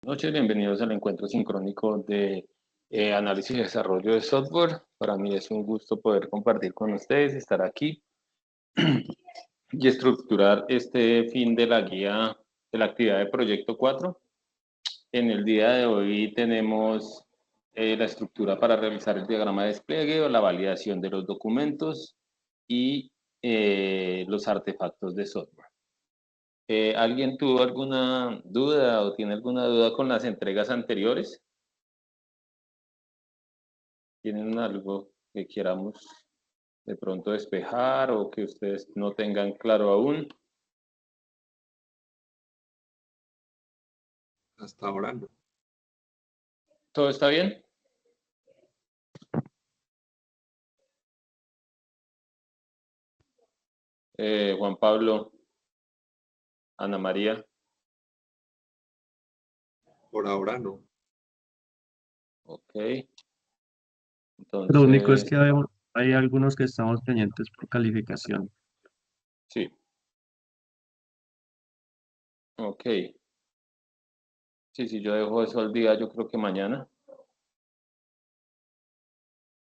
noches, bienvenidos al encuentro sincrónico de análisis y desarrollo de software. Para mí es un gusto poder compartir con ustedes, estar aquí y estructurar este fin de la guía de la actividad de Proyecto 4. En el día de hoy tenemos la estructura para realizar el diagrama de despliegue o la validación de los documentos y los artefactos de software. ¿Alguien tuvo alguna duda o tiene alguna duda con las entregas anteriores? ¿Tienen algo que queramos de pronto despejar o que ustedes no tengan claro aún? Hasta ahora no. ¿Todo está bien? Juan Pablo, Ana María. Por ahora no. Ok. Lo único es Entonces, que hay algunos que estamos pendientes por calificación. sí. Ok. Sí, yo dejo eso al día, yo creo que mañana.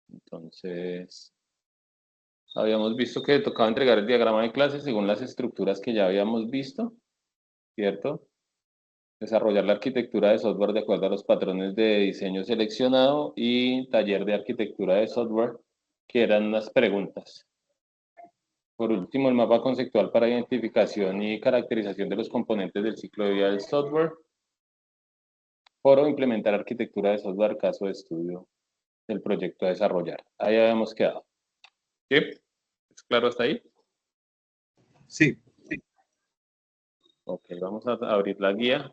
Entonces, habíamos visto que tocaba entregar el diagrama de clase según las estructuras que ya habíamos visto, ¿cierto? Desarrollar la arquitectura de software de acuerdo a los patrones de diseño seleccionado y taller de arquitectura de software, que eran las preguntas. Por último, el mapa conceptual para identificación y caracterización de los componentes del ciclo de vida del software. Por implementar arquitectura de software, caso de estudio del proyecto a desarrollar. Ahí habíamos quedado. ¿Sí? ¿Es claro hasta ahí? Sí. Ok, vamos a abrir la guía.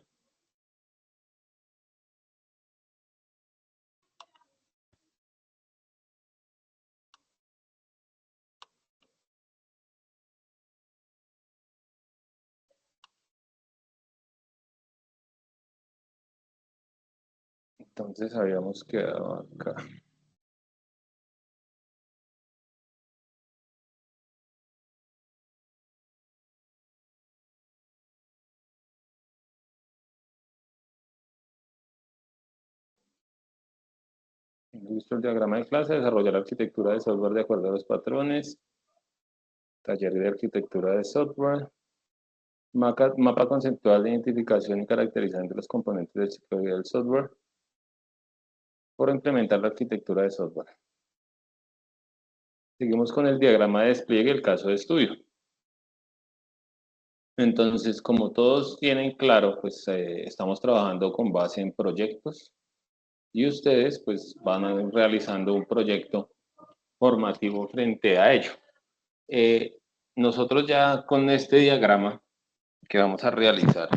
Entonces habíamos quedado acá. Listo el diagrama de clase, desarrollar arquitectura de software de acuerdo a los patrones, taller de arquitectura de software, mapa conceptual de identificación y caracterización de los componentes del ciclo de vida del software, por implementar la arquitectura de software. Seguimos con el diagrama de despliegue, el caso de estudio. Entonces, como todos tienen claro, pues estamos trabajando con base en proyectos y ustedes pues van realizando un proyecto formativo frente a ello. Nosotros ya con este diagrama que vamos a realizar,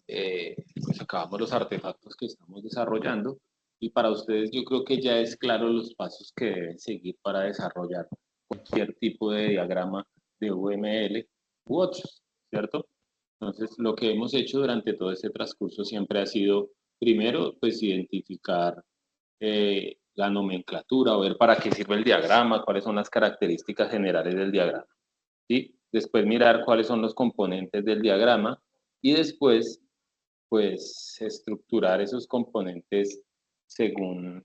pues acabamos los artefactos que estamos desarrollando y para ustedes yo creo que ya es claro los pasos que deben seguir para desarrollar cualquier tipo de diagrama de UML u otros, ¿cierto? Entonces, lo que hemos hecho durante todo este transcurso siempre ha sido, primero, pues identificar la nomenclatura o ver para qué sirve el diagrama, cuáles son las características generales del diagrama. ¿Sí? Después mirar cuáles son los componentes del diagrama y después, pues, estructurar esos componentes según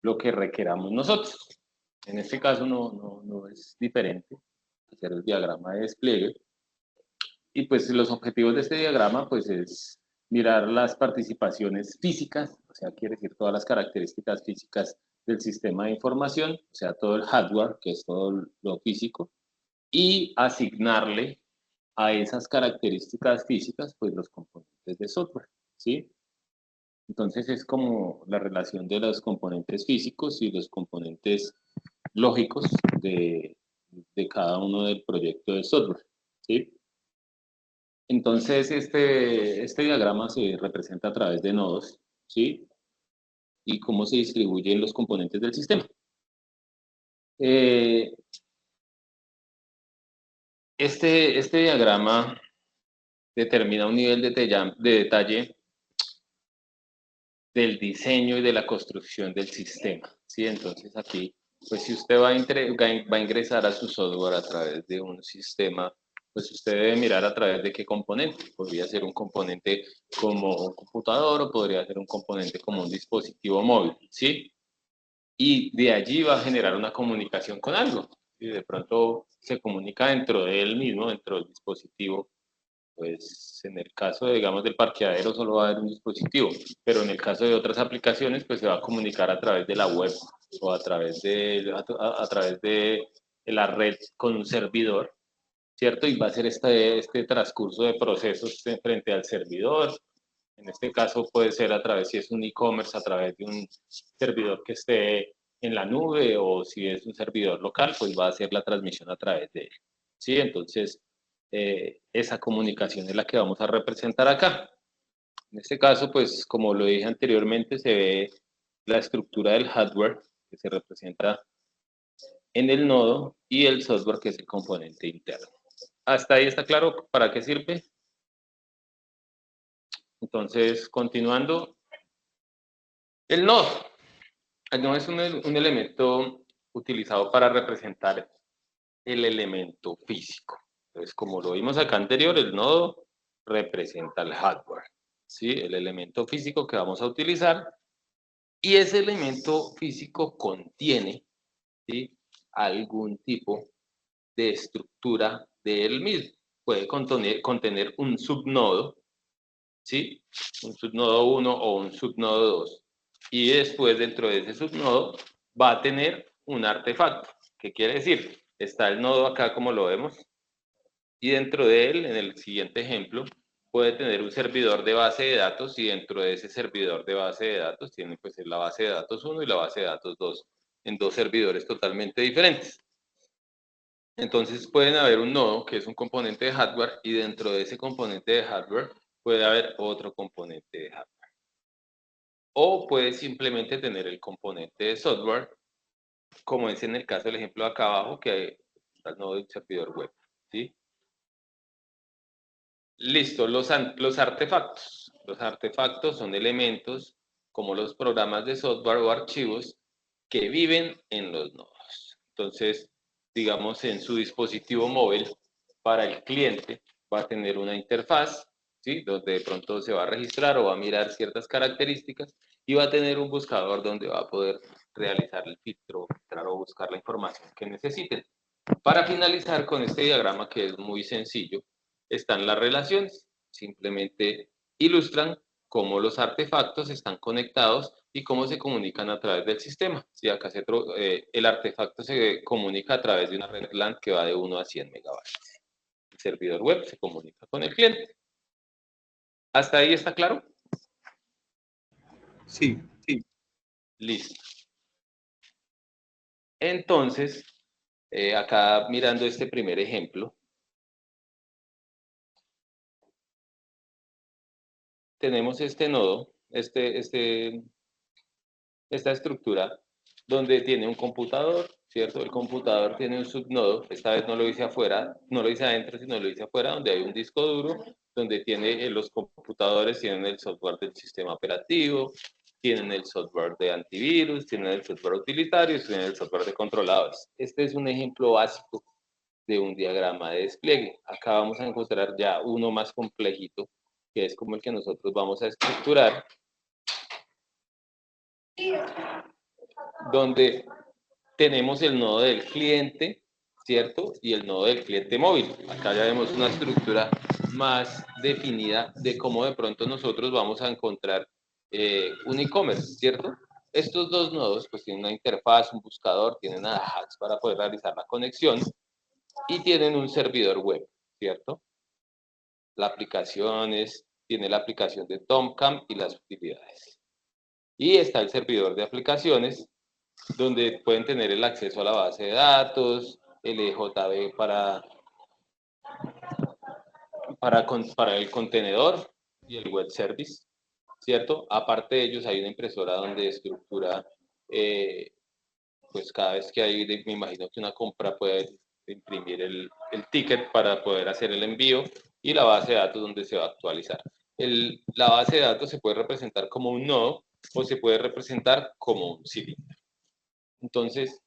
lo que requeramos nosotros. En este caso no es diferente hacer el diagrama de despliegue. Y pues los objetivos de este diagrama pues es mirar las participaciones físicas, o sea, quiere decir todas las características físicas del sistema de información, o sea, todo el hardware, que es todo lo físico, y asignarle a esas características físicas pues los componentes de software, ¿sí? Entonces es como la relación de los componentes físicos y los componentes lógicos de cada uno del proyecto de software, ¿sí? Entonces, este diagrama se representa a través de nodos, ¿sí? Y cómo se distribuyen los componentes del sistema. Este diagrama determina un nivel de detalle del diseño y de la construcción del sistema, ¿sí? Entonces aquí, pues si usted va a ingresar a su software a través de un sistema pues usted debe mirar a través de qué componente. Podría ser un componente como un computador o podría ser un componente como un dispositivo móvil, ¿sí? Y de allí va a generar una comunicación con algo. Y de pronto se comunica dentro de él mismo, dentro del dispositivo. Pues en el caso, digamos, del parqueadero solo va a haber un dispositivo, pero en el caso de otras aplicaciones, pues se va a comunicar a través de la web o a través a través de la red con un servidor, ¿cierto? Y va a ser este transcurso de procesos frente al servidor. En este caso puede ser a través, si es un e-commerce, a través de un servidor que esté en la nube, o si es un servidor local, pues va a ser la transmisión a través de él. ¿Sí? Entonces, esa comunicación es la que vamos a representar acá. En este caso, pues como lo dije anteriormente, se ve la estructura del hardware que se representa en el nodo y el software que es el componente interno. ¿Hasta ahí está claro para qué sirve? Entonces, continuando, el nodo. El nodo es un elemento utilizado para representar el elemento físico. Entonces, como lo vimos acá anterior, el nodo representa el hardware, ¿sí? El elemento físico que vamos a utilizar, y ese elemento físico contiene, ¿sí?, algún tipo de estructura de él mismo. Puede contener un subnodo, ¿sí? Un subnodo 1 o un subnodo 2. Y después, dentro de ese subnodo, va a tener un artefacto. ¿Qué quiere decir? Está el nodo acá, como lo vemos, y dentro de él, en el siguiente ejemplo, puede tener un servidor de base de datos, y dentro de ese servidor de base de datos tiene pues la base de datos 1 y la base de datos 2, en dos servidores totalmente diferentes. Entonces pueden haber un nodo que es un componente de hardware, y dentro de ese componente de hardware puede haber otro componente de hardware. O puede simplemente tener el componente de software, como es en el caso del ejemplo de acá abajo, que está el nodo del servidor web, ¿sí? Listo, los artefactos. Los artefactos son elementos como los programas de software o archivos que viven en los nodos. Entonces, digamos, en su dispositivo móvil, para el cliente va a tener una interfaz, ¿sí?, donde de pronto se va a registrar o va a mirar ciertas características, y va a tener un buscador donde va a poder realizar el filtro, filtrar o buscar la información que necesiten. Para finalizar con este diagrama, que es muy sencillo, están las relaciones. Simplemente ilustran cómo los artefactos están conectados y cómo se comunican a través del sistema. Si acá el artefacto se comunica a través de una red LAN que va de 1 a 100 megabytes. El servidor web se comunica con el cliente. ¿Hasta ahí está claro? Sí. Listo. Entonces, acá mirando este primer ejemplo, tenemos este nodo, esta estructura, donde tiene un computador, ¿cierto? El computador tiene un subnodo, esta vez no lo hice afuera, no lo hice adentro, sino lo hice afuera, donde hay un disco duro, donde tiene los computadores, tienen el software del sistema operativo, tienen el software de antivirus, tienen el software utilitario, tienen el software de controladores. Este es un ejemplo básico de un diagrama de despliegue. Acá vamos a encontrar ya uno más complejito, que es como el que nosotros vamos a estructurar, donde tenemos el nodo del cliente, ¿cierto? Y el nodo del cliente móvil. Acá ya vemos una estructura más definida de cómo de pronto nosotros vamos a encontrar un e-commerce, ¿cierto? Estos dos nodos pues tienen una interfaz, un buscador, tienen Ajax para poder realizar la conexión, y tienen un servidor web, ¿cierto? La aplicación tiene la aplicación de Tomcam y las utilidades. Y está el servidor de aplicaciones, donde pueden tener el acceso a la base de datos, el EJB para el contenedor y el web service, ¿cierto? Aparte de ellos hay una impresora donde estructura, pues cada vez que hay, me imagino que una compra puede imprimir el ticket para poder hacer el envío, y la base de datos donde se va a actualizar. La base de datos se puede representar como un nodo o se puede representar como un cilindro. Entonces,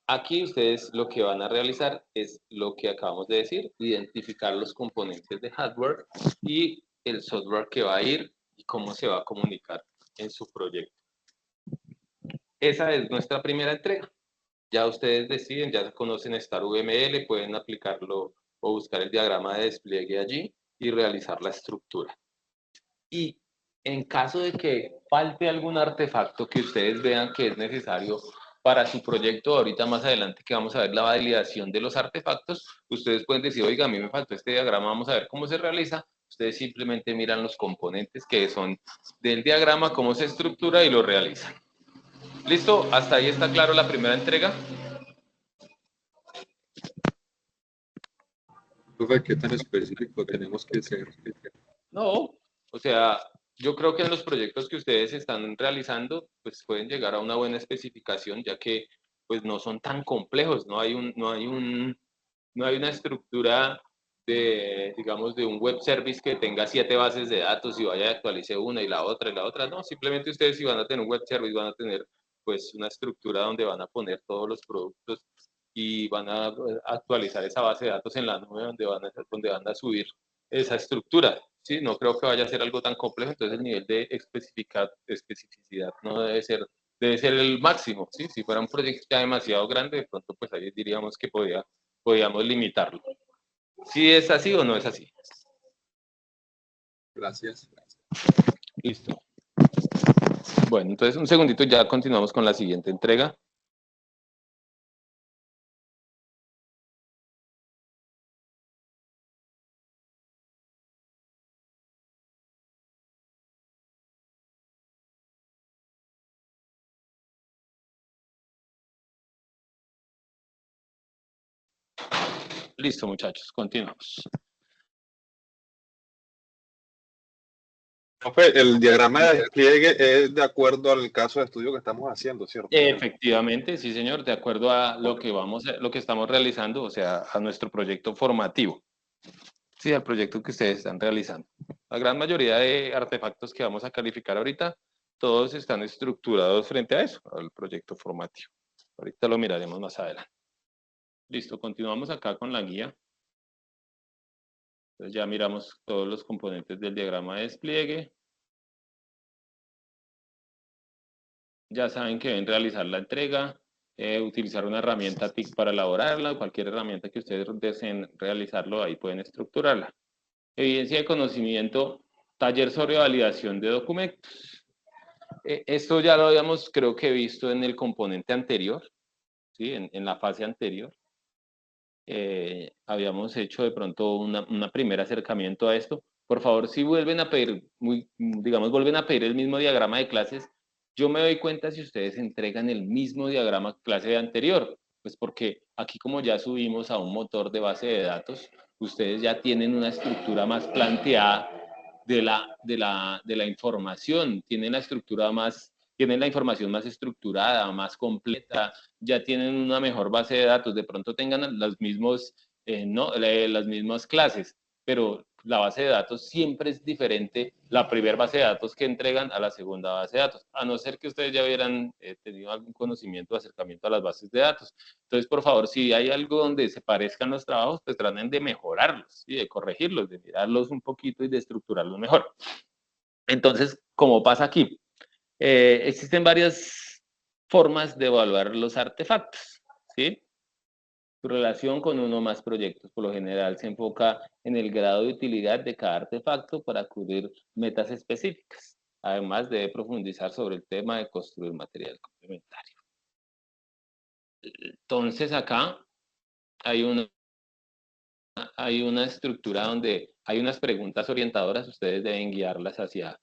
Aquí ustedes lo que van a realizar es lo que acabamos de decir, identificar los componentes de hardware y el software que va a ir y cómo se va a comunicar en su proyecto. Esa es nuestra primera entrega. Ya ustedes deciden, ya conocen StarVML, pueden aplicarlo o buscar el diagrama de despliegue allí y realizar la estructura. Y en caso de que falte algún artefacto que ustedes vean que es necesario para su proyecto, ahorita más adelante que vamos a ver la validación de los artefactos, ustedes pueden decir, oiga, a mí me faltó este diagrama, vamos a ver cómo se realiza. Ustedes simplemente miran los componentes que son del diagrama, cómo se estructura y lo realizan. ¿Listo? ¿Hasta ahí está claro la primera entrega? Profe, ¿qué tan específico tenemos que ser? No, o sea, yo creo que en los proyectos que ustedes están realizando, pues pueden llegar a una buena especificación, ya que pues no son tan complejos, no hay una estructura de, digamos, de un web service que tenga 7 bases de datos y vaya y actualice una y la otra, no, simplemente ustedes si van a tener un web service van a tener pues una estructura donde van a poner todos los productos y van a actualizar esa base de datos en la nube donde van a subir esa estructura. ¿Sí? No creo que vaya a ser algo tan complejo, entonces el nivel de especificidad no debe ser el máximo. ¿Sí? Si fuera un proyecto ya demasiado grande, de pronto pues ahí diríamos que podíamos limitarlo. ¿Sí es así o no es así? Gracias. Listo. Bueno, entonces un segundito, ya continuamos con la siguiente entrega. Listo, muchachos, continuamos. Profe, el diagrama de despliegue es de acuerdo al caso de estudio que estamos haciendo, ¿cierto? Efectivamente, sí, señor, de acuerdo a lo que estamos realizando, o sea, a nuestro proyecto formativo. Sí, al proyecto que ustedes están realizando. La gran mayoría de artefactos que vamos a calificar ahorita, todos están estructurados frente a eso, al proyecto formativo. Ahorita lo miraremos más adelante. Listo, continuamos acá con la guía. Entonces ya miramos todos los componentes del diagrama de despliegue. Ya saben que deben realizar la entrega, utilizar una herramienta TIC para elaborarla, cualquier herramienta que ustedes deseen realizarlo, ahí pueden estructurarla. Evidencia de conocimiento, taller sobre validación de documentos. Esto ya lo habíamos, creo que, visto en el componente anterior, ¿sí? En la fase anterior. Habíamos hecho de pronto un primer acercamiento a esto. Por favor, si vuelven a pedir, vuelven a pedir el mismo diagrama de clases, yo me doy cuenta si ustedes entregan el mismo diagrama clase anterior, pues porque aquí como ya subimos a un motor de base de datos, ustedes ya tienen una estructura más planteada de la información, tienen la información más estructurada, más completa, ya tienen una mejor base de datos, de pronto tengan las mismas clases, pero la base de datos siempre es diferente la primera base de datos que entregan a la segunda base de datos, a no ser que ustedes ya hubieran tenido algún conocimiento o acercamiento a las bases de datos. Entonces, por favor, si hay algo donde se parezcan los trabajos, pues traten de mejorarlos, ¿sí? De corregirlos, de mirarlos un poquito y de estructurarlos mejor. Entonces, como pasa aquí, existen varias formas de evaluar los artefactos, ¿sí? Su relación con uno o más proyectos, por lo general, se enfoca en el grado de utilidad de cada artefacto para cubrir metas específicas. Además, debe profundizar sobre el tema de construir material complementario. Entonces, acá hay una estructura donde hay unas preguntas orientadoras, ustedes deben guiarlas hacia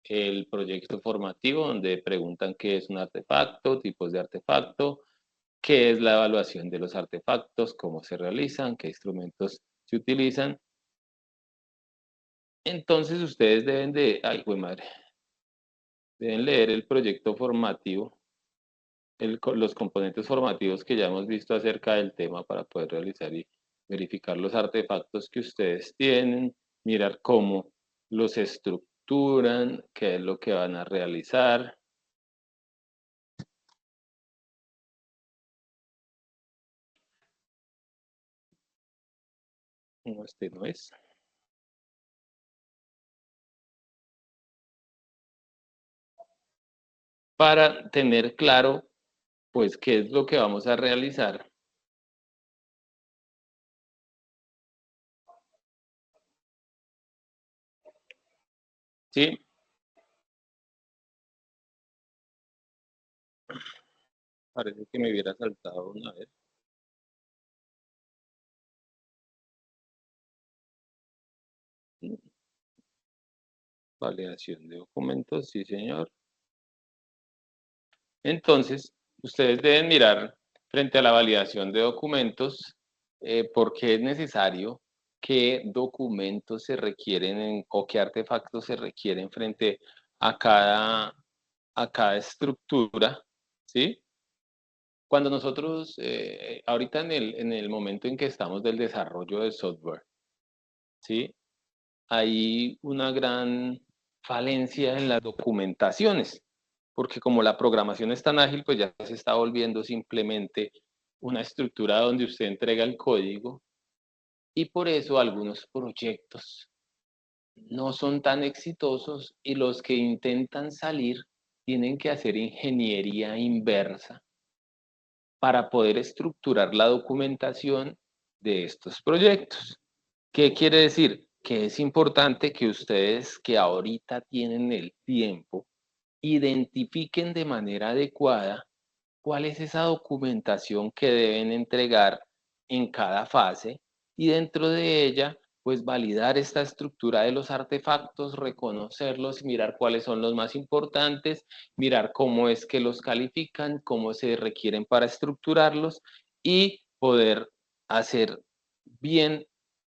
el proyecto formativo, donde preguntan qué es un artefacto, tipos de artefacto, qué es la evaluación de los artefactos, cómo se realizan, qué instrumentos se utilizan. Entonces ustedes deben leer el proyecto formativo, los componentes formativos que ya hemos visto acerca del tema para poder realizar y verificar los artefactos que ustedes tienen, mirar cómo los estructuran, qué es lo que van a realizar. No, este no es. Para tener claro, pues, qué es lo que vamos a realizar. ¿Sí? Parece que me hubiera saltado una vez. Validación de documentos, sí, señor. Entonces, ustedes deben mirar frente a la validación de documentos por qué es necesario, qué documentos se requieren o qué artefactos se requieren frente a cada estructura, ¿sí? Cuando nosotros, ahorita en el momento en que estamos del desarrollo del software, ¿sí? Hay una gran falencia en las documentaciones, porque como la programación es tan ágil, pues ya se está volviendo simplemente una estructura donde usted entrega el código y por eso algunos proyectos no son tan exitosos y los que intentan salir tienen que hacer ingeniería inversa para poder estructurar la documentación de estos proyectos. ¿Qué quiere decir? Que es importante que ustedes que ahorita tienen el tiempo identifiquen de manera adecuada cuál es esa documentación que deben entregar en cada fase y dentro de ella, pues validar esta estructura de los artefactos, reconocerlos, mirar cuáles son los más importantes, mirar cómo es que los califican, cómo se requieren para estructurarlos y poder hacer bien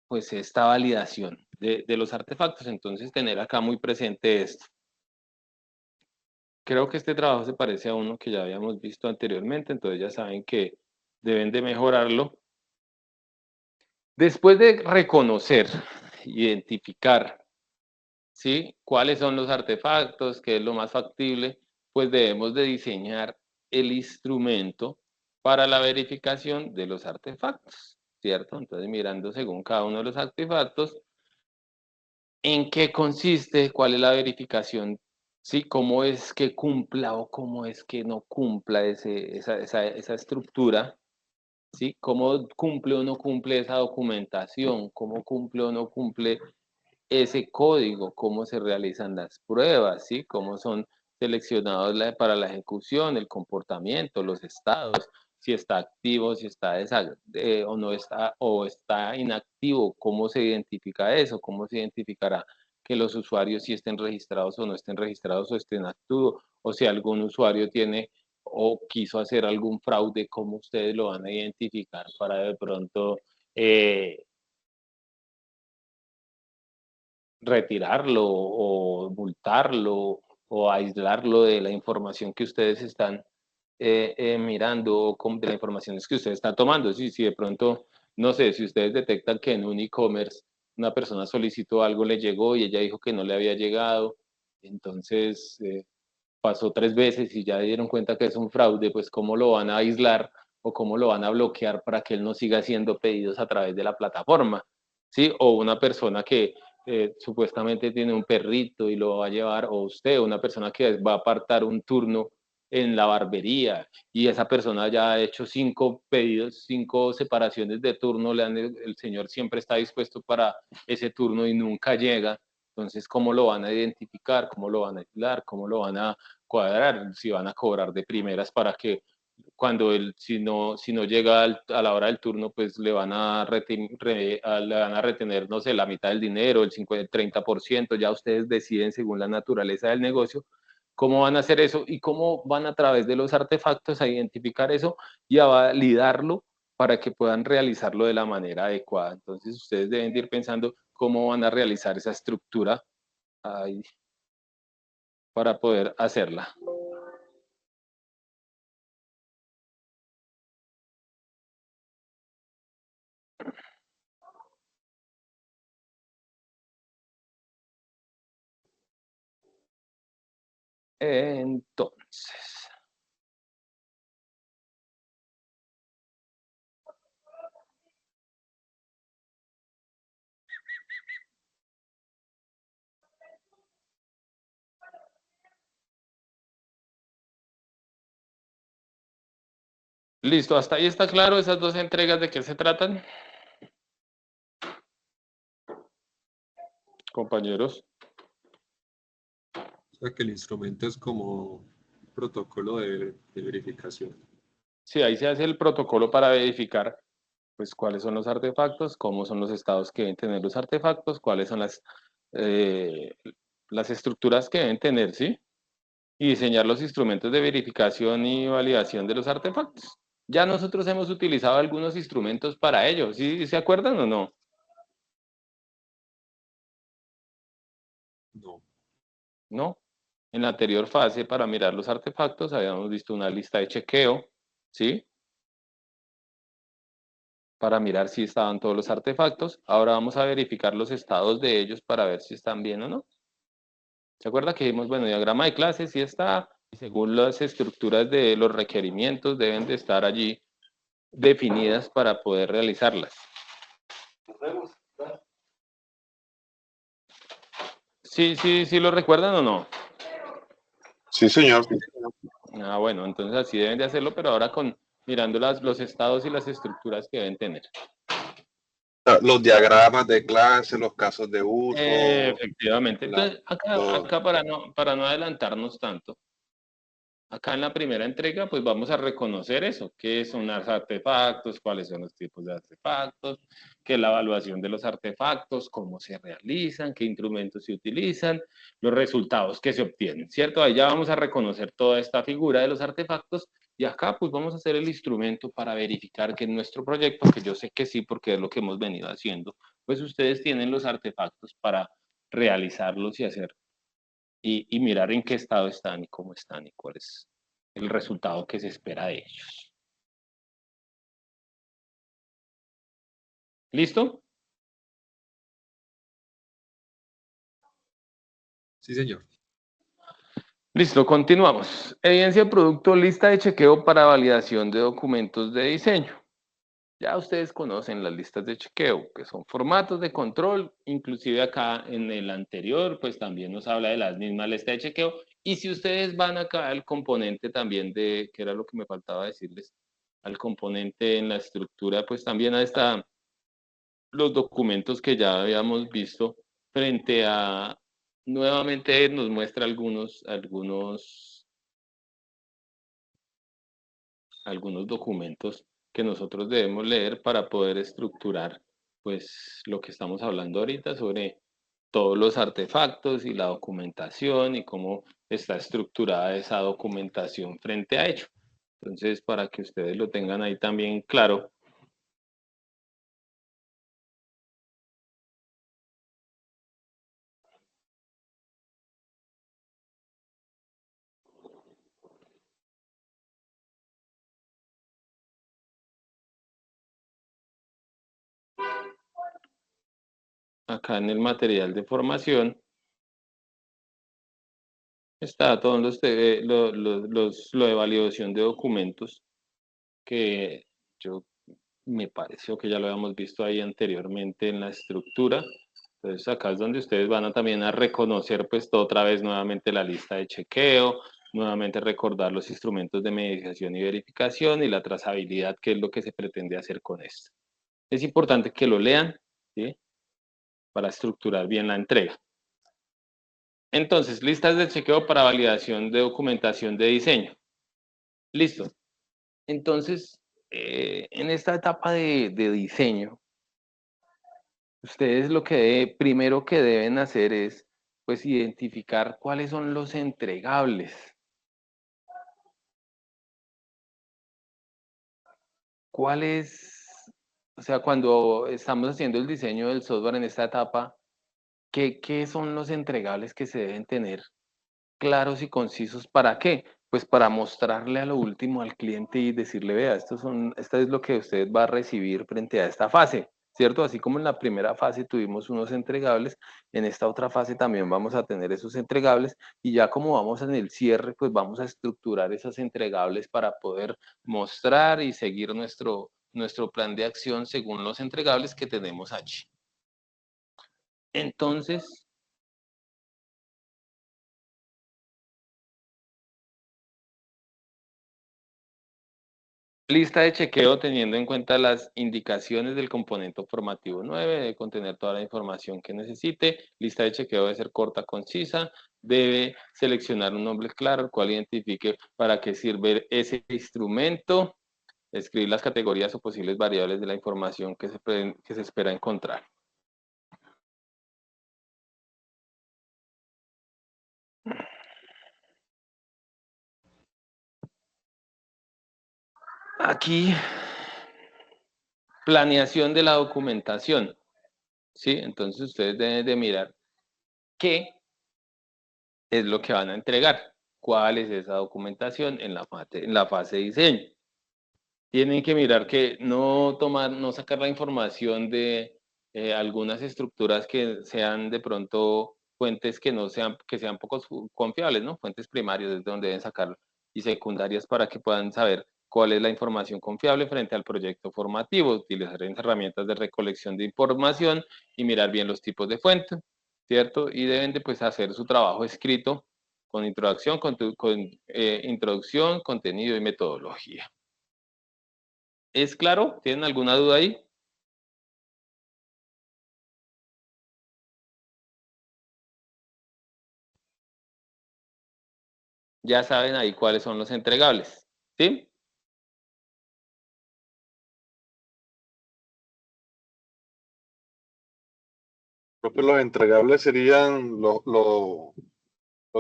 pues esta validación de los artefactos. Entonces tener acá muy presente esto. Creo que este trabajo se parece a uno que ya habíamos visto anteriormente, entonces ya saben que deben de mejorarlo. Después de reconocer, identificar, ¿sí? Cuáles son los artefactos, qué es lo más factible, pues debemos de diseñar el instrumento para la verificación de los artefactos, ¿cierto? Entonces mirando según cada uno de los artefactos, ¿en qué consiste? ¿Cuál es la verificación? ¿Sí? ¿Cómo es que cumpla o cómo es que no cumpla esa estructura? ¿Sí? ¿Cómo cumple o no cumple esa documentación? ¿Cómo cumple o no cumple ese código? ¿Cómo se realizan las pruebas? ¿Sí? ¿Cómo son seleccionados para la ejecución, el comportamiento, los estados? Si está activo, si está o no está, o está inactivo, ¿cómo se identifica eso? ¿Cómo se identificará que los usuarios si estén registrados o no estén registrados o estén activos? O si algún usuario tiene o quiso hacer algún fraude, ¿cómo ustedes lo van a identificar para de pronto retirarlo o multarlo o aislarlo de la información que ustedes están mirando o de la información que ustedes están tomando? Si de pronto, no sé, si ustedes detectan que en un e-commerce una persona solicitó algo, le llegó y ella dijo que no le había llegado, entonces pasó 3 veces y ya dieron cuenta que es un fraude, pues cómo lo van a aislar o cómo lo van a bloquear para que él no siga haciendo pedidos a través de la plataforma, ¿sí? O una persona que supuestamente tiene un perrito y lo va a llevar, o usted, una persona que va a apartar un turno en la barbería y esa persona ya ha hecho 5 pedidos, 5 separaciones de turno, el señor siempre está dispuesto para ese turno y nunca llega. Entonces, ¿cómo lo van a identificar? ¿Cómo lo van a aislar? ¿Cómo lo van a cuadrar? Si van a cobrar de primeras para que cuando él, si no llega a la hora del turno, pues le van a, le van a retener, no sé, la mitad del dinero, el 50, el 30%, ya ustedes deciden según la naturaleza del negocio, cómo van a hacer eso y cómo van a través de los artefactos a identificar eso y a validarlo para que puedan realizarlo de la manera adecuada. Entonces ustedes deben de ir pensando cómo van a realizar esa estructura ahí para poder hacerla. Entonces, Listo, hasta ahí está claro esas dos entregas de qué se tratan, compañeros. O sea que el instrumento es como un protocolo de verificación. Sí, ahí se hace el protocolo para verificar pues cuáles son los artefactos, cómo son los estados que deben tener los artefactos, cuáles son eh, las estructuras que deben tener, ¿sí? Y diseñar los instrumentos de verificación y validación de los artefactos. Ya nosotros hemos utilizado algunos instrumentos para ello, ¿sí se acuerdan o no? No. No. En la anterior fase, para mirar los artefactos, habíamos visto una lista de chequeo, ¿sí? Para mirar si estaban todos los artefactos. Ahora vamos a verificar los estados de ellos para ver si están bien o no. ¿Se acuerda que vimos, bueno, diagrama de clases, sí está, y según las estructuras de los requerimientos deben de estar allí definidas para poder realizarlas? Sí, lo recuerdan o no? Sí, señor. Ah, bueno, entonces así deben de hacerlo, pero ahora mirando los estados y las estructuras que deben tener. Los diagramas de clase, los casos de uso, Efectivamente. la, Entonces, acá, todo. acá para no adelantarnos tanto, acá en la primera entrega, pues vamos a reconocer eso, qué son los artefactos, cuáles son los tipos de artefactos, qué es la evaluación de los artefactos, cómo se realizan, qué instrumentos se utilizan, los resultados que se obtienen, ¿cierto? Ahí ya vamos a reconocer toda esta figura de los artefactos y acá pues vamos a hacer el instrumento para verificar que en nuestro proyecto, que yo sé que sí, porque es lo que hemos venido haciendo, pues ustedes tienen los artefactos para realizarlos y hacer y mirar en qué estado están y cómo están y cuál es el resultado que se espera de ellos. ¿Listo? Sí, señor. Listo, continuamos. Evidencia de producto, lista de chequeo para validación de documentos de diseño. Ya ustedes conocen las listas de chequeo, que son formatos de control, inclusive acá en el anterior, pues también nos habla de las mismas listas de chequeo. Y si ustedes van acá al componente también que era lo que me faltaba decirles, al componente en la estructura, pues también ahí está los documentos que ya habíamos visto frente a, nuevamente nos muestra algunos documentos que nosotros debemos leer para poder estructurar pues lo que estamos hablando ahorita sobre todos los artefactos y la documentación y cómo está estructurada esa documentación frente a ello. Entonces, para que ustedes lo tengan ahí también claro. Acá en el material de formación está todo lo de validación de documentos que yo me pareció que ya lo habíamos visto ahí anteriormente en la estructura. Entonces acá es donde ustedes van a también a reconocer pues otra vez nuevamente la lista de chequeo, nuevamente recordar los instrumentos de medición y verificación y la trazabilidad, que es lo que se pretende hacer con esto. Es importante que lo lean, ¿sí? Para estructurar bien la entrega. Entonces, listas de chequeo para validación de documentación de diseño. Listo. Entonces, en esta etapa de diseño, ustedes lo que primero que deben hacer es, pues, identificar cuáles son los entregables. ¿Cuáles, o sea, cuando estamos haciendo el diseño del software en esta etapa, qué son los entregables que se deben tener claros y concisos? ¿Para qué? Pues para mostrarle a lo último al cliente y decirle, vea, esta es lo que usted va a recibir frente a esta fase, ¿cierto? Así como en la primera fase tuvimos unos entregables, en esta otra fase también vamos a tener esos entregables y ya como vamos en el cierre, pues vamos a estructurar esas entregables para poder mostrar y seguir nuestro plan de acción según los entregables que tenemos allí. Entonces, Lista de chequeo teniendo en cuenta las indicaciones del componente formativo 9, debe contener toda la información que necesite. Lista de chequeo debe ser corta, concisa. Debe seleccionar un nombre claro, el cual identifique para qué sirve ese instrumento. Escribir las categorías o posibles variables de la información que se espera encontrar. Aquí, planeación de la documentación. ¿Sí? Entonces ustedes deben de mirar qué es lo que van a entregar, cuál es esa documentación en la fase de diseño. Tienen que mirar que no sacar la información de algunas estructuras que sean de pronto fuentes que sean poco confiables, ¿no? Fuentes primarias desde donde deben sacar y secundarias para que puedan saber cuál es la información confiable frente al proyecto formativo, utilizar herramientas de recolección de información y mirar bien los tipos de fuentes, ¿cierto? Y deben de pues hacer su trabajo escrito con introducción, introducción, contenido y metodología. ¿Es claro? ¿Tienen alguna duda ahí? Ya saben ahí cuáles son los entregables, ¿sí? Profe, los entregables serían lo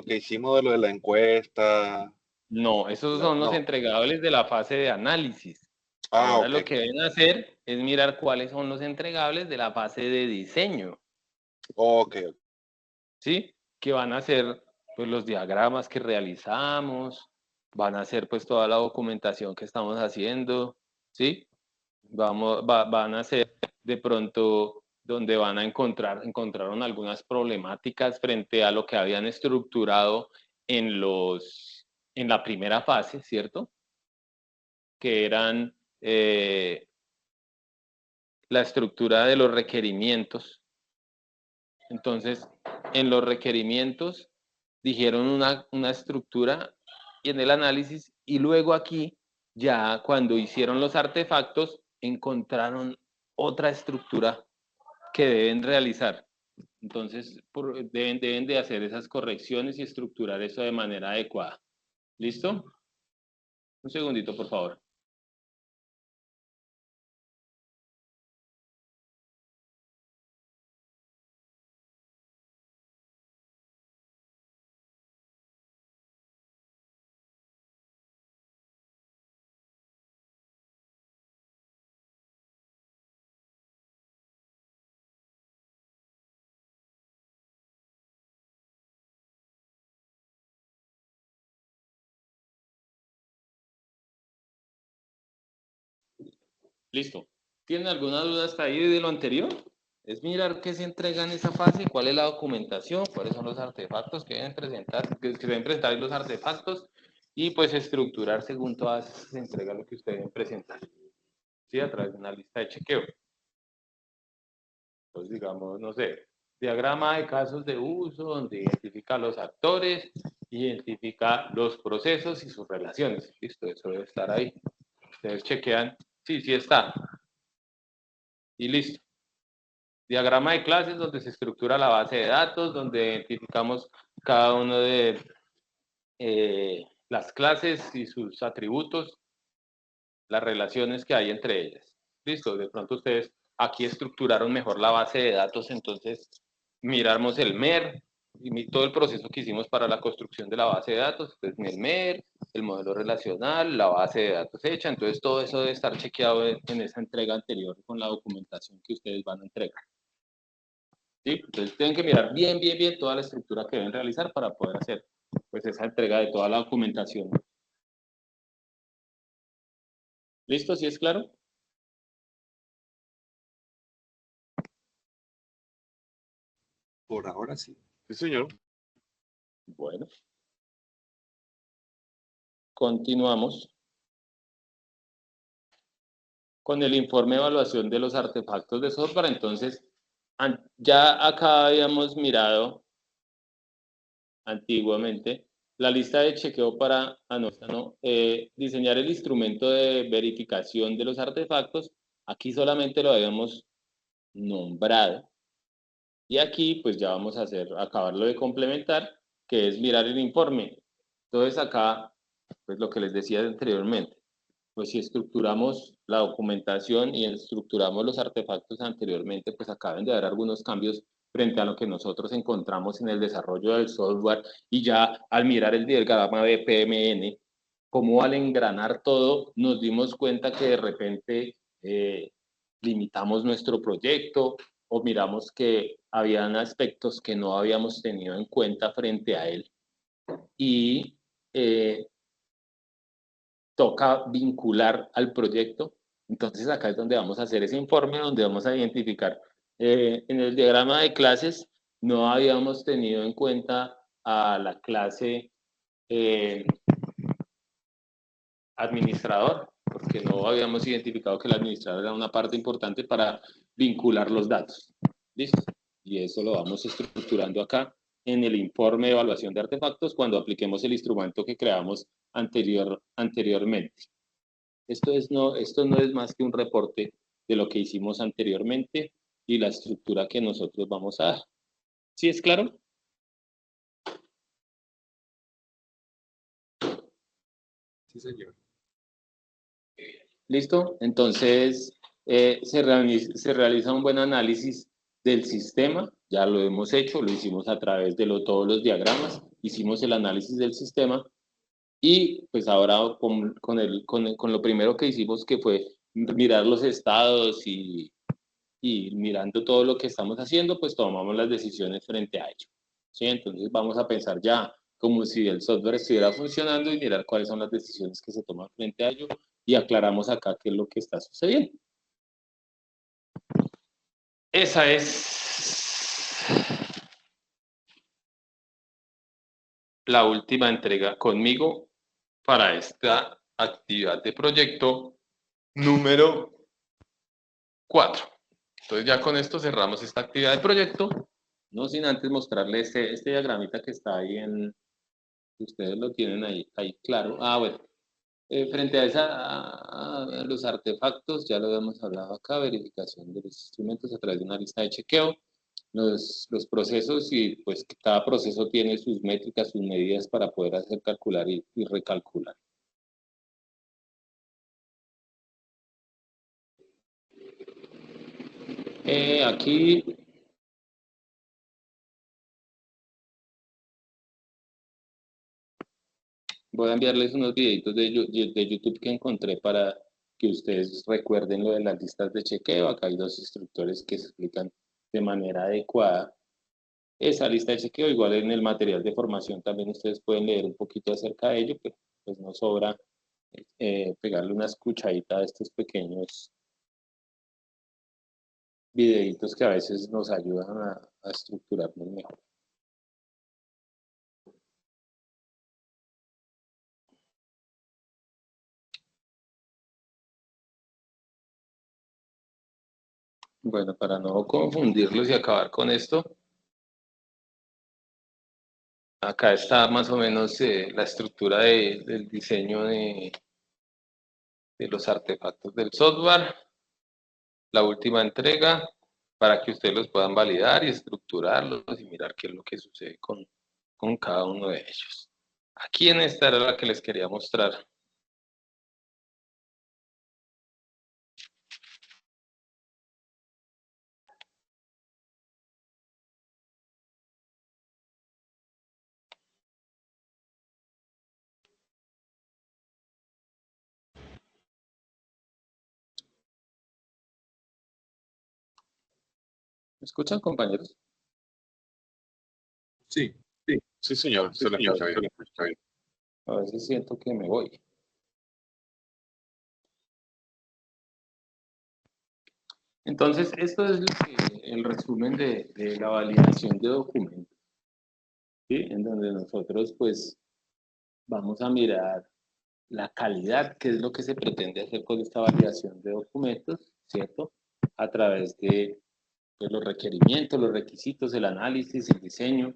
que hicimos de lo de la encuesta. No, esos son los No. entregables de la fase de análisis. Ahora Ok. lo que deben hacer es mirar cuáles son los entregables de la fase de diseño, Ok. ¿sí? Que van a ser pues los diagramas que realizamos, van a ser pues toda la documentación que estamos haciendo, ¿sí? Van a ser de pronto donde van a encontraron algunas problemáticas frente a lo que habían estructurado en la primera fase, ¿cierto? Que eran la estructura de los requerimientos. Entonces, en los requerimientos dijeron una estructura y en el análisis, y luego aquí, ya cuando hicieron los artefactos, encontraron otra estructura que deben realizar. Entonces, deben de hacer esas correcciones y estructurar eso de manera adecuada. ¿Listo? Un segundito, por favor. Listo. ¿Tienen alguna duda hasta ahí de lo anterior? Es mirar qué se entrega en esa fase, cuál es la documentación, cuáles son los artefactos que deben presentar, que deben presentar los artefactos, y pues estructurar según todas esas entregas lo que ustedes deben presentar. ¿Sí? A través de una lista de chequeo. Pues digamos, no sé, diagrama de casos de uso, donde identifica los actores, identifica los procesos y sus relaciones. Listo, eso debe estar ahí. Ustedes chequean, sí, sí está. Y listo. Diagrama de clases donde se estructura la base de datos, donde identificamos cada uno de las clases y sus atributos, las relaciones que hay entre ellas. Listo, de pronto ustedes aquí estructuraron mejor la base de datos, entonces miramos el MER y todo el proceso que hicimos para la construcción de la base de datos, entonces el MER, el modelo relacional, la base de datos hecha, entonces todo eso debe estar chequeado en esa entrega anterior con la documentación que ustedes van a entregar. ¿Sí? Entonces tienen que mirar bien toda la estructura que deben realizar para poder hacer pues esa entrega de toda la documentación. ¿Listo? ¿Sí es claro? Por ahora sí. Sí, señor. Bueno. Continuamos con el informe de evaluación de los artefactos de software. Entonces, ya acá habíamos mirado antiguamente la lista de chequeo para, diseñar el instrumento de verificación de los artefactos. Aquí solamente lo habíamos nombrado. Y aquí pues ya vamos a acabarlo de complementar, que es mirar el informe. Entonces acá, pues lo que les decía anteriormente, pues si estructuramos la documentación y estructuramos los artefactos anteriormente, pues acaban de haber algunos cambios frente a lo que nosotros encontramos en el desarrollo del software, y ya al mirar el diagrama de PMN, cómo al engranar todo, nos dimos cuenta que de repente limitamos nuestro proyecto, o miramos que habían aspectos que no habíamos tenido en cuenta frente a él. Y toca vincular al proyecto. Entonces acá es donde vamos a hacer ese informe, donde vamos a identificar. En el diagrama de clases no habíamos tenido en cuenta a la clase administrador, porque no habíamos identificado que el administrador era una parte importante para vincular los datos. ¿Listo? Y eso lo vamos estructurando acá en el informe de evaluación de artefactos cuando apliquemos el instrumento que creamos anteriormente. Esto no es más que un reporte de lo que hicimos anteriormente y la estructura que nosotros vamos a dar. ¿Sí es claro? Sí, señor. ¿Listo? Entonces, se realiza un buen análisis del sistema. Ya lo hemos hecho, lo hicimos a través de todos los diagramas, hicimos el análisis del sistema. Y pues ahora con lo primero que hicimos, que fue mirar los estados y mirando todo lo que estamos haciendo, pues tomamos las decisiones frente a ello. ¿Sí? Entonces vamos a pensar ya como si el software estuviera funcionando y mirar cuáles son las decisiones que se toman frente a ello, y aclaramos acá qué es lo que está sucediendo. Esa es la última entrega conmigo para esta actividad de proyecto número 4. Entonces ya con esto cerramos esta actividad de proyecto, no sin antes mostrarles este diagramita que está ahí ustedes lo tienen ahí claro. Bueno, frente a los artefactos, ya lo hemos hablado acá, verificación de los instrumentos a través de una lista de chequeo, los procesos, y pues cada proceso tiene sus métricas, sus medidas para poder hacer calcular y recalcular. Aquí voy a enviarles unos videitos de YouTube que encontré para que ustedes recuerden lo de las listas de chequeo. Acá hay 2 instructores que explican de manera adecuada esa lista de chequeo. Igual en el material de formación también ustedes pueden leer un poquito acerca de ello, pero pues no sobra pegarle una escuchadita a estos pequeños videitos que a veces nos ayudan a estructurarnos mejor. Bueno, para no confundirlos y acabar con esto, acá está más o menos la estructura del diseño de los artefactos del software, la última entrega, para que ustedes los puedan validar y estructurarlos y mirar qué es lo que sucede con cada uno de ellos. Aquí en esta era la que les quería mostrar. ¿Me escuchan, compañeros? Sí. Sí, señor, se lo escucha bien. A veces siento que me voy. Entonces, esto es el resumen de la validación de documentos, ¿sí? En donde nosotros pues vamos a mirar la calidad, que es lo que se pretende hacer con esta validación de documentos, ¿cierto? A través de los requerimientos, los requisitos, el análisis, el diseño,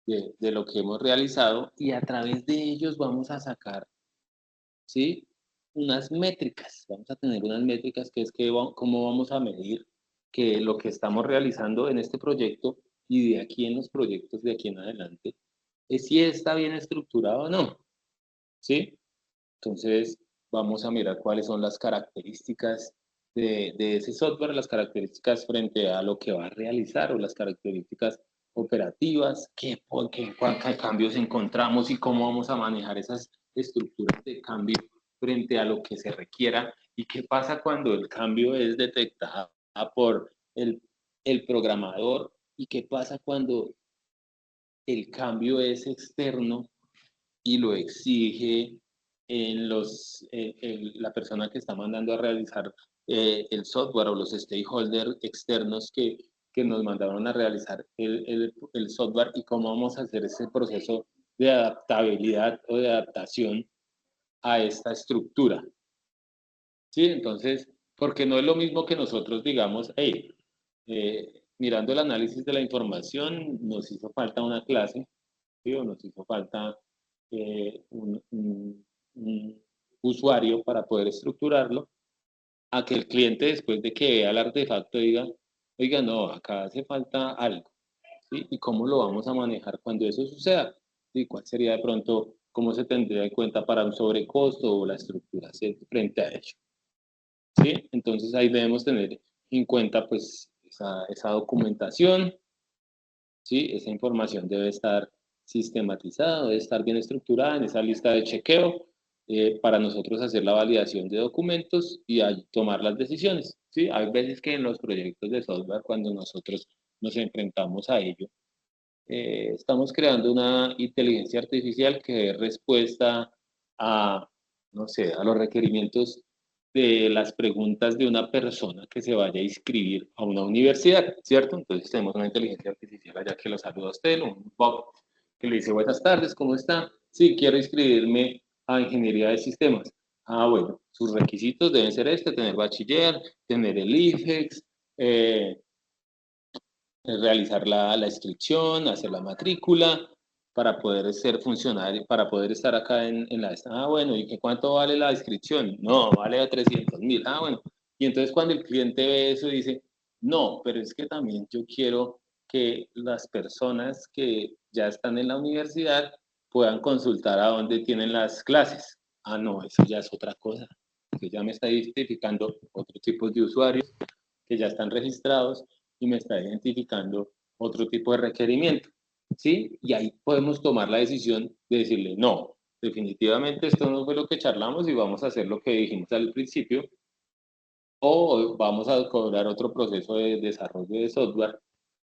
de lo que hemos realizado y a través de ellos vamos a sacar, ¿sí? Unas métricas, vamos a tener unas métricas que es cómo vamos a medir que lo que estamos realizando en este proyecto y de aquí en los proyectos de aquí en adelante es si está bien estructurado o no, ¿sí? Entonces vamos a mirar cuáles son las características de ese software, las características frente a lo que va a realizar o las características operativas, qué cambios encontramos y cómo vamos a manejar esas estructuras de cambio frente a lo que se requiera y qué pasa cuando el cambio es detectado por el programador y qué pasa cuando el cambio es externo y lo exige en la persona que está mandando a realizar el software o los stakeholders externos que nos mandaron a realizar el software y cómo vamos a hacer ese proceso de adaptabilidad o de adaptación a esta estructura. ¿Sí? Entonces, porque no es lo mismo que nosotros digamos, hey, mirando el análisis de la información, nos hizo falta una clase, ¿sí? O nos hizo falta un usuario para poder estructurarlo, a que el cliente después de que vea el artefacto diga, oiga, no, acá hace falta algo, ¿sí? ¿Y cómo lo vamos a manejar cuando eso suceda? ¿Y cuál sería de pronto, cómo se tendría en cuenta para un sobrecosto o la estructura frente a ello? ¿Sí? Entonces ahí debemos tener en cuenta pues esa documentación, ¿sí? Esa información debe estar sistematizada, debe estar bien estructurada en esa lista de chequeo para nosotros hacer la validación de documentos y tomar las decisiones, ¿sí? Hay veces que en los proyectos de software, cuando nosotros nos enfrentamos a ello, estamos creando una inteligencia artificial que dé respuesta a, no sé, a los requerimientos de las preguntas de una persona que se vaya a inscribir a una universidad, ¿cierto? Entonces tenemos una inteligencia artificial allá que lo saluda a usted, un bot que le dice, buenas tardes, ¿cómo está? Sí, quiero inscribirme a ingeniería de sistemas. Ah, bueno, sus requisitos deben ser tener bachiller, tener el IFEX, realizar la inscripción, hacer la matrícula, para poder ser funcionario, para poder estar acá en la... Ah, bueno, ¿y qué cuánto vale la inscripción? No, vale 300.000. Ah, bueno. Y entonces cuando el cliente ve eso dice, no, pero es que también yo quiero que las personas que ya están en la universidad puedan consultar a dónde tienen las clases. Ah, no, eso ya es otra cosa, que ya me está identificando otro tipo de usuarios que ya están registrados y me está identificando otro tipo de requerimiento, ¿sí? Y ahí podemos tomar la decisión de decirle, no, definitivamente esto no fue lo que charlamos y vamos a hacer lo que dijimos al principio, o vamos a cobrar otro proceso de desarrollo de software,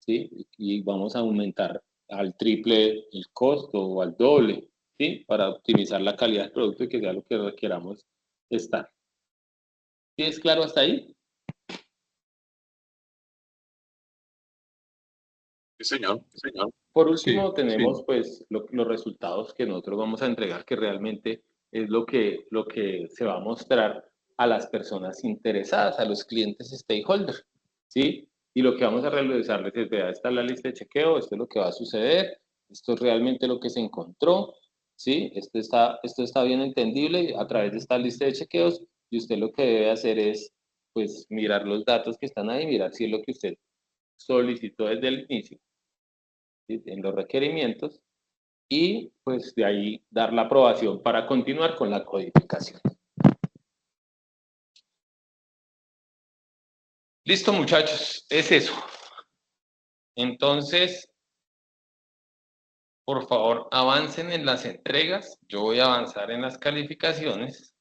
¿sí? Y vamos a aumentar al triple el costo o al doble, ¿sí? Para optimizar la calidad del producto y que sea lo que requeramos estar. ¿Sí es claro hasta ahí? Sí, señor. Sí, señor. Por Sí, último, tenemos pues los resultados que nosotros vamos a entregar, que realmente es lo que se va a mostrar a las personas interesadas, a los clientes stakeholders, ¿sí? Y lo que vamos a realizarles es, vea, esta es la lista de chequeo, esto es lo que va a suceder, esto es realmente lo que se encontró, ¿sí? Esto está bien entendible a través de esta lista de chequeos y usted lo que debe hacer es, pues, mirar los datos que están ahí, mirar si es lo que usted solicitó desde el inicio, ¿sí? En los requerimientos y pues de ahí dar la aprobación para continuar con la codificación. Listo, muchachos, es eso. Entonces, por favor, avancen en las entregas. Yo voy a avanzar en las calificaciones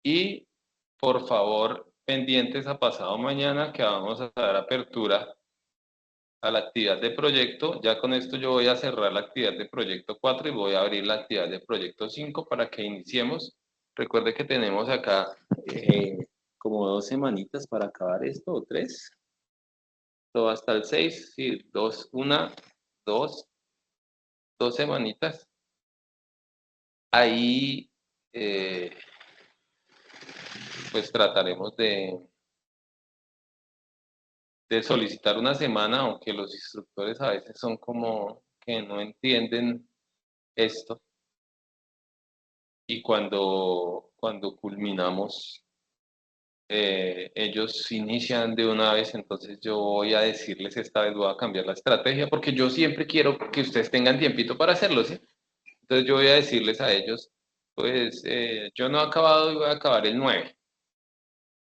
y por favor, pendientes a pasado mañana que vamos a dar apertura a la actividad de proyecto. Ya con esto yo voy a cerrar la actividad de proyecto 4 y voy a abrir la actividad de proyecto 5 para que iniciemos. Recuerde que tenemos acá como 2 semanitas para acabar esto, o 3. Todo hasta el 6, sí, 2 semanitas. Ahí pues trataremos de solicitar una semana, aunque los instructores a veces son como que no entienden esto. Y cuando culminamos, ellos inician de una vez, entonces yo voy a decirles, esta vez voy a cambiar la estrategia, porque yo siempre quiero que ustedes tengan tiempito para hacerlo, ¿sí? Entonces yo voy a decirles a ellos, pues yo no he acabado y voy a acabar el 9,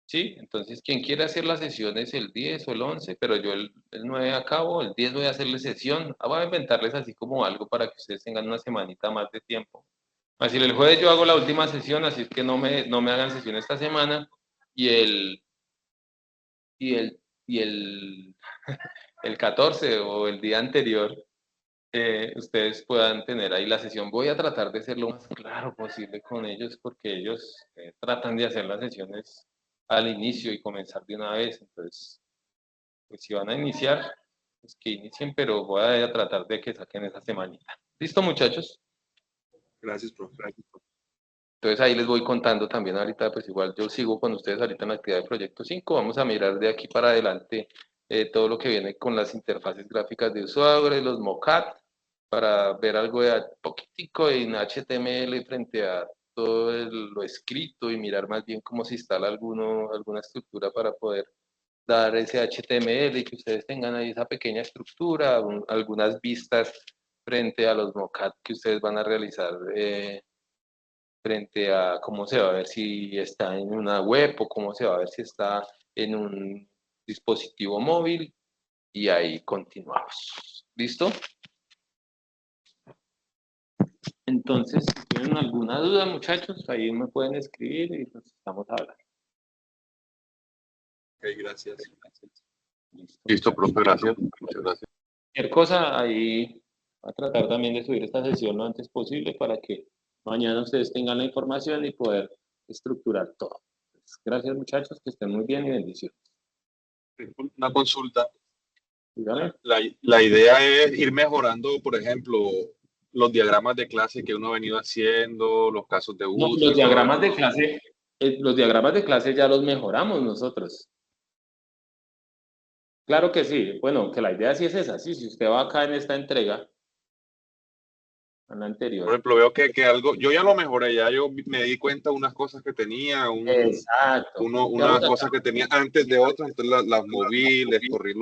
¿sí? Entonces quien quiera hacer la sesión es el 10 o el 11, pero yo el 9 acabo, el 10 voy a hacerle sesión, voy a inventarles así como algo para que ustedes tengan una semanita más de tiempo. Así el jueves yo hago la última sesión, así es que no me hagan sesión esta semana, y el, y el, y el, el 14 o el día anterior, ustedes puedan tener ahí la sesión. Voy a tratar de ser lo más claro posible con ellos, porque ellos tratan de hacer las sesiones al inicio y comenzar de una vez. Entonces, pues si van a iniciar, pues que inicien, pero voy a tratar de que saquen esa semanita. ¿Listo, muchachos? Gracias, profe. Entonces ahí les voy contando también ahorita, pues igual yo sigo con ustedes ahorita en la actividad de proyecto 5. Vamos a mirar de aquí para adelante todo lo que viene con las interfaces gráficas de usuario, los mockup, para ver algo de poquitico en HTML frente a todo lo escrito y mirar más bien cómo se instala alguna estructura para poder dar ese HTML y que ustedes tengan ahí esa pequeña estructura, algunas vistas frente a los mockup que ustedes van a realizar frente a cómo se va a ver si está en una web o cómo se va a ver si está en un dispositivo móvil, y ahí continuamos. ¿Listo? Entonces, si tienen alguna duda, muchachos, ahí me pueden escribir y nos estamos hablando. Ok, gracias. Listo, profe, gracias. Muchas gracias. Cualquier cosa, ahí va a tratar también de subir esta sesión lo antes posible para que mañana ustedes tengan la información y poder estructurar todo. Pues, gracias, muchachos, que estén muy bien y bendiciones. Una consulta. Dígame. La idea es ir mejorando, por ejemplo, los diagramas de clase que uno ha venido haciendo, los casos de No, uso y todo eso. los diagramas de clase ya los mejoramos nosotros. Claro que sí. Bueno, que la idea sí es esa. Sí, si usted va acá en esta entrega, en la Por anterior. ejemplo, veo que algo, yo ya lo mejoré, ya yo me di cuenta de unas cosas que tenía, Exacto. unas cosas que tenía antes de otras, entonces las moví, les corrí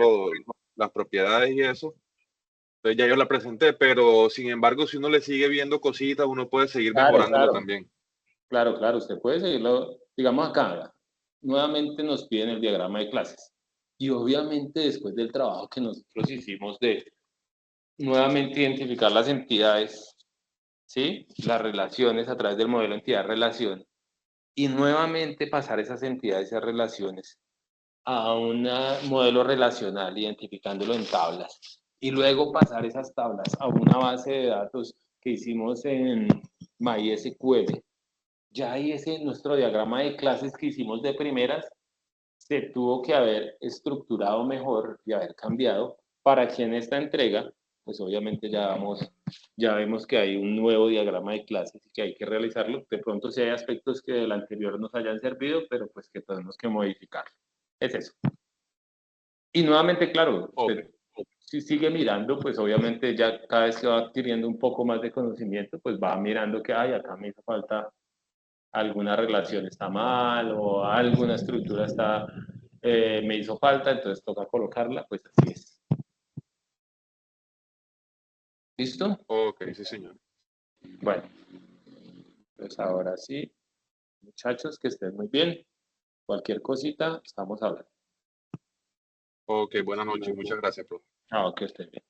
las propiedades y eso. Entonces ya yo la presenté, pero sin embargo, si uno le sigue viendo cositas, uno puede seguir Claro, mejorándolo claro. también. Claro, usted puede seguirlo. Digamos acá, nuevamente nos piden el diagrama de clases. Y obviamente después del trabajo que nosotros hicimos de nuevamente identificar las entidades, ¿sí? Las relaciones a través del modelo entidad-relación, y nuevamente pasar esas entidades y relaciones a un modelo relacional, identificándolo en tablas, y luego pasar esas tablas a una base de datos que hicimos en MySQL. Ya ahí nuestro diagrama de clases que hicimos de primeras se tuvo que haber estructurado mejor y haber cambiado para que en esta entrega, pues obviamente ya vemos que hay un nuevo diagrama de clases y que hay que realizarlo. De pronto sí hay aspectos que del anterior nos hayan servido, pero pues que tenemos que modificar. Es eso. Y nuevamente, claro, usted si sigue mirando, pues obviamente ya cada vez que va adquiriendo un poco más de conocimiento, pues va mirando que, ay, acá me hizo falta alguna relación está mal o alguna estructura me hizo falta, entonces toca colocarla, pues así es. ¿Listo? Ok, sí, señor. Bueno, pues ahora sí, muchachos, que estén muy bien. Cualquier cosita, estamos hablando. Ok, buenas noches. Muchas gracias, profe. Chao, que estén bien.